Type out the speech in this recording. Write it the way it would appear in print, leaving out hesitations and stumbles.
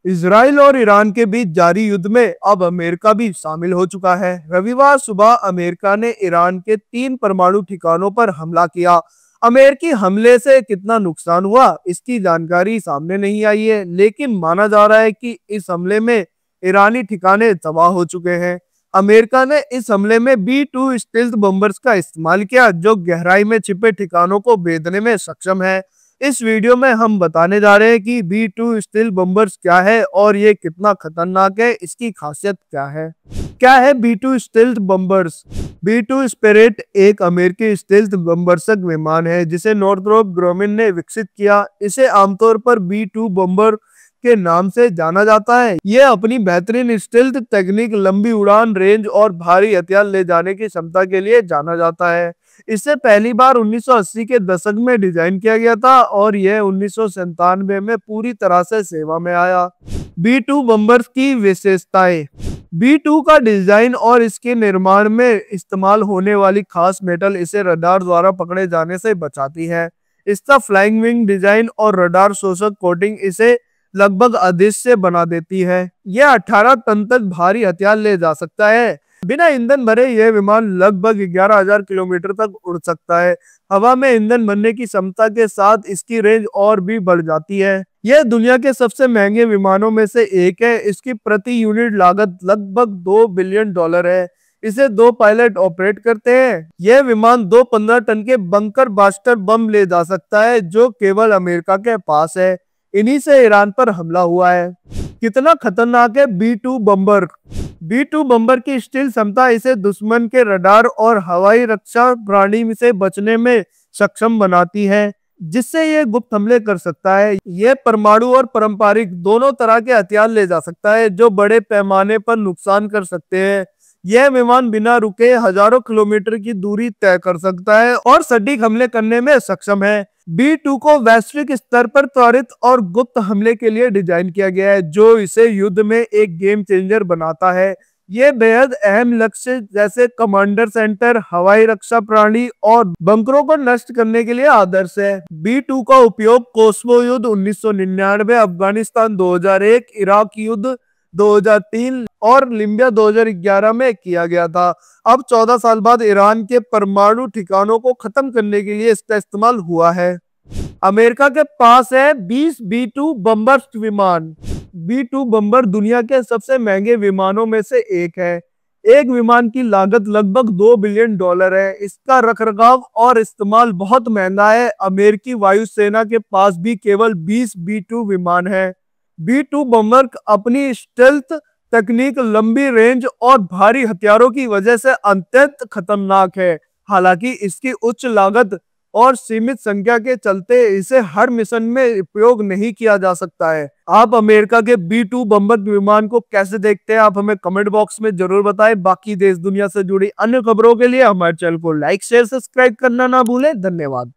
Israel और Iran के बीच जारी युद्ध में अब अमेरिका भी शामिल हो चुका है। रविवार सुबह अमेरिका ने ईरान के 3 परमाणु ठिकानों पर हमला किया। अमेरिकी हमले से कितना नुकसान हुआ, इसकी जानकारी सामने नहीं आई है, लेकिन माना जा रहा है कि इस हमले में ईरानी ठिकाने तबाह हो चुके हैं। अमेरिका ने इस हमले में B-2 स्टील्थ बम्बर्स का इस्तेमाल किया, जो गहराई में छिपे ठिकानों को भेदने में सक्षम है। इस वीडियो में हम बताने जा रहे हैं कि B-2 स्टील्थ बम्बर्स क्या है और ये कितना खतरनाक है, इसकी खासियत क्या है B-2 स्टील्थ बम्बर्स। B-2 स्पिरिट एक अमेरिकी स्टील्थ बम्बरसक विमान है जिसे नॉर्थरोप ग्रोमिन ने विकसित किया। इसे आमतौर पर B-2 बम्बर के नाम से जाना जाता है। यह अपनी बेहतरीन स्टील्थ तकनीक, लंबी उड़ान रेंज और भारी हथियार ले जाने की क्षमता के लिए जाना जाता है। इसे पहली बार 1980 के दशक में डिजाइन किया गया था और यह 1997 में पूरी तरह से सेवा में आया। B-2 बम्बर्स की विशेषताएं। B-2 का डिजाइन और इसके निर्माण में इस्तेमाल होने वाली खास मेटल इसे रडार द्वारा पकड़े जाने से बचाती है। इसका फ्लाइंग विंग डिजाइन और रडार शोषक कोटिंग इसे लगभग अदृश्य बना देती है। यह 18 टन तक भारी हथियार ले जा सकता है। बिना ईंधन भरे यह विमान लगभग 11,000 किलोमीटर तक उड़ सकता है। हवा में ईंधन भरने की क्षमता के साथ इसकी रेंज और भी बढ़ जाती है। यह दुनिया के सबसे महंगे विमानों में से एक है। इसकी प्रति यूनिट लागत लगभग $2 बिलियन है। इसे 2 पायलट ऑपरेट करते हैं। यह विमान 2 15 टन के बंकर बास्टर बम ले जा सकता है, जो केवल अमेरिका के पास है। इन्हीं से ईरान पर हमला हुआ है। कितना खतरनाक है B-2 बम्बर। B-2 बम्बर की स्टील क्षमता इसे दुश्मन के रडार और हवाई रक्षा प्रणाली से बचने में सक्षम बनाती है, जिससे यह गुप्त हमले कर सकता है। यह परमाणु और पारंपरिक दोनों तरह के हथियार ले जा सकता है, जो बड़े पैमाने पर नुकसान कर सकते हैं। यह विमान बिना रुके हजारों किलोमीटर की दूरी तय कर सकता है और सटीक हमले करने में सक्षम है। B-2 को वैश्विक स्तर पर त्वरित और गुप्त हमले के लिए डिजाइन किया गया है, जो इसे युद्ध में एक गेम चेंजर बनाता है। ये बेहद अहम लक्ष्य जैसे कमांडर सेंटर, हवाई रक्षा प्रणाली और बंकरों को नष्ट करने के लिए आदर्श है। B-2 का उपयोग कोसोवो युद्ध 1999, अफगानिस्तान 2001, इराक युद्ध 2003 और लीबिया 2011 में किया गया था। अब 14 साल बाद ईरान के परमाणु ठिकानों को खत्म करने के लिए इसका इस्तेमाल हुआ है। अमेरिका के पास है 20 B-2 बम्बर्स विमान। B-2 बम्बर दुनिया के सबसे महंगे विमानों में से एक है। एक विमान की लागत लगभग $2 बिलियन है। इसका रखरखाव और इस्तेमाल बहुत महंगा है। अमेरिकी वायुसेना के पास भी केवल 20 B-2 विमान है। B-2 बम्बर अपनी स्टेल्थ तकनीक, लंबी रेंज और भारी हथियारों की वजह से अत्यंत खतरनाक है। हालांकि इसकी उच्च लागत और सीमित संख्या के चलते इसे हर मिशन में उपयोग नहीं किया जा सकता है। आप अमेरिका के B-2 बम्बर विमान को कैसे देखते हैं, आप हमें कमेंट बॉक्स में जरूर बताएं। बाकी देश दुनिया से जुड़ी अन्य खबरों के लिए हमारे चैनल को लाइक, शेयर, सब्सक्राइब करना ना भूलें। धन्यवाद।